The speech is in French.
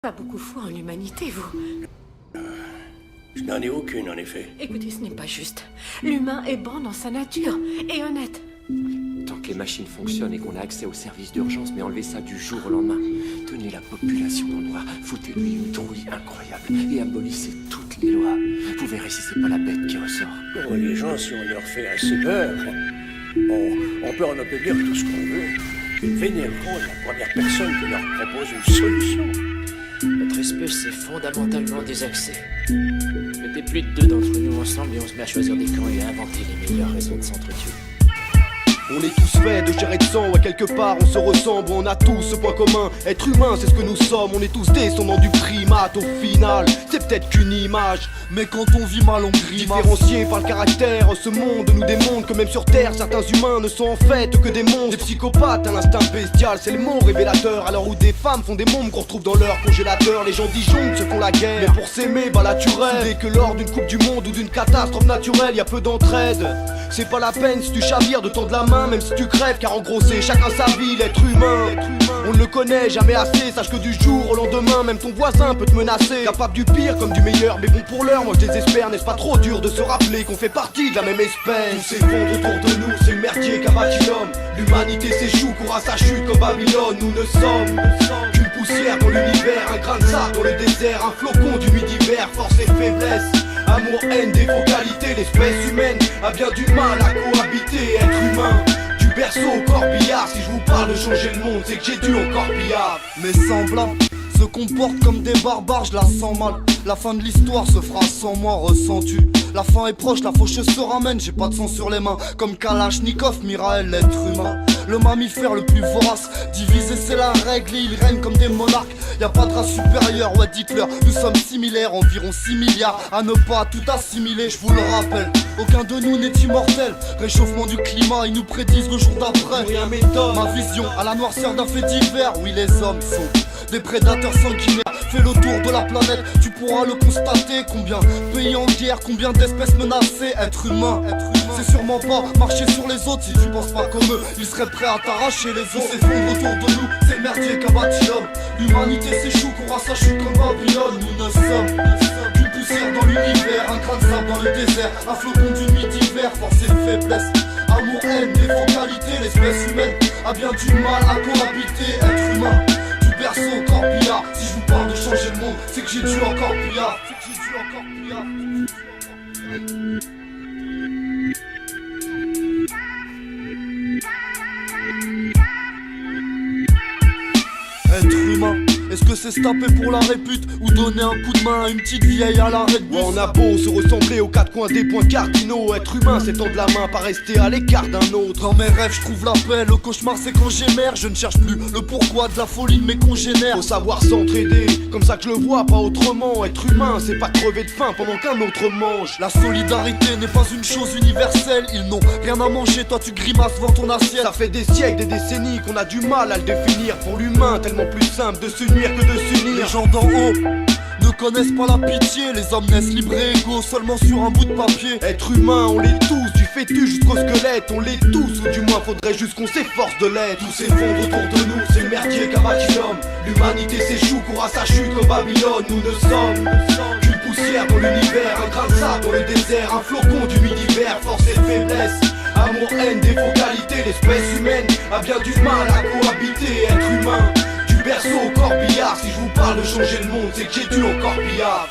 Pas beaucoup foi en l'humanité, vous. Je n'en ai aucune, en effet. Écoutez, ce n'est pas juste. L'humain est bon dans sa nature et honnête. Tant que les machines fonctionnent et qu'on a accès aux services d'urgence, mais enlevez ça du jour au lendemain. Tenez la population dans le noir, foutez-lui une trouille incroyable et abolissez toutes les lois. Vous verrez si c'est pas la bête qui ressort. Oh, les gens, si on leur fait assez peur, on peut en obtenir tout ce qu'on veut. Ils vénéreront la première personne qui leur propose une solution. Notre espèce est fondamentalement désaxée. Mettez plus de deux d'entre nous ensemble et on se met à choisir des camps et à inventer les meilleures raisons de s'entretuer. On est tous faits de chair et de sang, ouais, quelque part on se ressemble, on a tous ce point commun. Être humain, c'est ce que nous sommes, on est tous descendants du primate. Au final, c'est peut-être qu'une image, mais quand on vit mal on grimace. Différenciés par le caractère, ce monde nous démontre que même sur terre, certains humains ne sont en fait que des monstres. Des psychopathes à l'instinct bestial, c'est le mot révélateur. Alors où des femmes font des mômes qu'on retrouve dans leur congélateur. Les gens disjonctent, se font la guerre, mais pour s'aimer, bah là tu rêves. Dès que lors d'une coupe du monde ou d'une catastrophe naturelle, y a peu d'entraide. C'est pas la peine si tu chavires de tendre la main, même si tu crèves, car en gros c'est chacun sa vie, l'être humain. On ne le connaît jamais assez, sache que du jour au lendemain, même ton voisin peut te menacer. Capable du pire comme du meilleur, mais bon pour l'heure, moi je désespère. N'est-ce pas trop dur de se rappeler qu'on fait partie de la même espèce? Tout s'effondre autour de nous, c'est le merdier qu'a bâti l'homme. L'humanité s'échoue, court à sa chute comme Babylone. Nous ne sommes qu'une poussière dans l'univers, un grain de sable dans le désert, un flocon d'humide d'hiver, force et faiblesse. Amour, haine, défaut, qualité, l'espèce humaine a bien du mal à cohabiter. Être humain, du berceau au corbillard. Si je vous parle de changer le monde, c'est que j'ai dû encore pillard. Mes semblables se comportent comme des barbares, je la sens mal. La fin de l'histoire se fera sans moi, ressens-tu? La fin est proche, la faucheuse se ramène, j'ai pas de sang sur les mains. Comme Kalachnikov, Mirael, l'être humain. Le mammifère le plus vorace, divisé c'est la règle et ils règnent comme des monarques. Y'a pas de race supérieure, ouais dites-leur, nous sommes similaires, environ 6 milliards à ne pas tout assimiler, je vous le rappelle. Aucun de nous n'est immortel, réchauffement du climat, ils nous prédisent le jour d'après. Rien m'étonne, ma vision à la noirceur d'un fait divers, oui les hommes sont des prédateurs sanguinaires. Fais le tour de la planète, tu pourras le constater. Combien de pays en guerre, combien d'espèces menacées. Être humain, c'est sûrement pas marcher sur les autres. Si tu penses pas comme eux, ils seraient prêts à t'arracher les os. S'effondre autour de nous, c'est le merdier qu'a bâti l'homme. L'humanité s'échoue, court à sa chute comme Babylone. Nous ne sommes qu'une poussière dans l'univers, un grain de sable dans le désert, un flocon d'une nuit d'hiver, force et faiblesse. Amour, haine, défaut, qualité, l'espèce humaine a bien du mal à cohabiter. Être humain, du berceau au corbillard. Si je vous parle de changer le monde, c'est que j'ai dû encore pillard. Être humain, est-ce que c'est se taper pour la répute ou donner un coup de main à une petite vieille à l'arrêt de bus? Ouais, on a beau se ressembler aux quatre coins des points cardinaux. Être humain, c'est tendre la main, pas rester à l'écart d'un autre. Dans mes rêves, je trouve la paix, le cauchemar c'est quand j'émerge. Je ne cherche plus le pourquoi de la folie de mes congénères. Faut savoir s'entraider, comme ça que je le vois, pas autrement. Être humain, c'est pas crever de faim pendant qu'un autre mange. La solidarité n'est pas une chose universelle. Ils n'ont rien à manger, toi tu grimaces devant ton assiette. Ça fait des siècles, des décennies qu'on a du mal à le définir. Pour l'humain, tellement plus simple de s'unir que de s'unir. Les gens d'en haut ne connaissent pas la pitié. Les hommes naissent libres et égaux seulement sur un bout de papier. Être humain, on l'est tous, du fœtus jusqu'au squelette. On l'est tous, ou du moins faudrait juste qu'on s'efforce de l'être. Tout s'effondre autour de nous, c'est le merdier qu'a bâti l'homme. L'humanité s'échoue, court à sa chute comme Babylone. Nous ne sommes qu'une poussière dans l'univers, un grain de sable dans le désert, un flocon d'humide d'hiver, force et faiblesse. Amour, haine, défaut, qualité, l'espèce humaine a bien du mal à cohabiter. Être humain, du berceau au corbillard. Si je vous parle de changer le monde, c'est que j'ai dû encore pillard.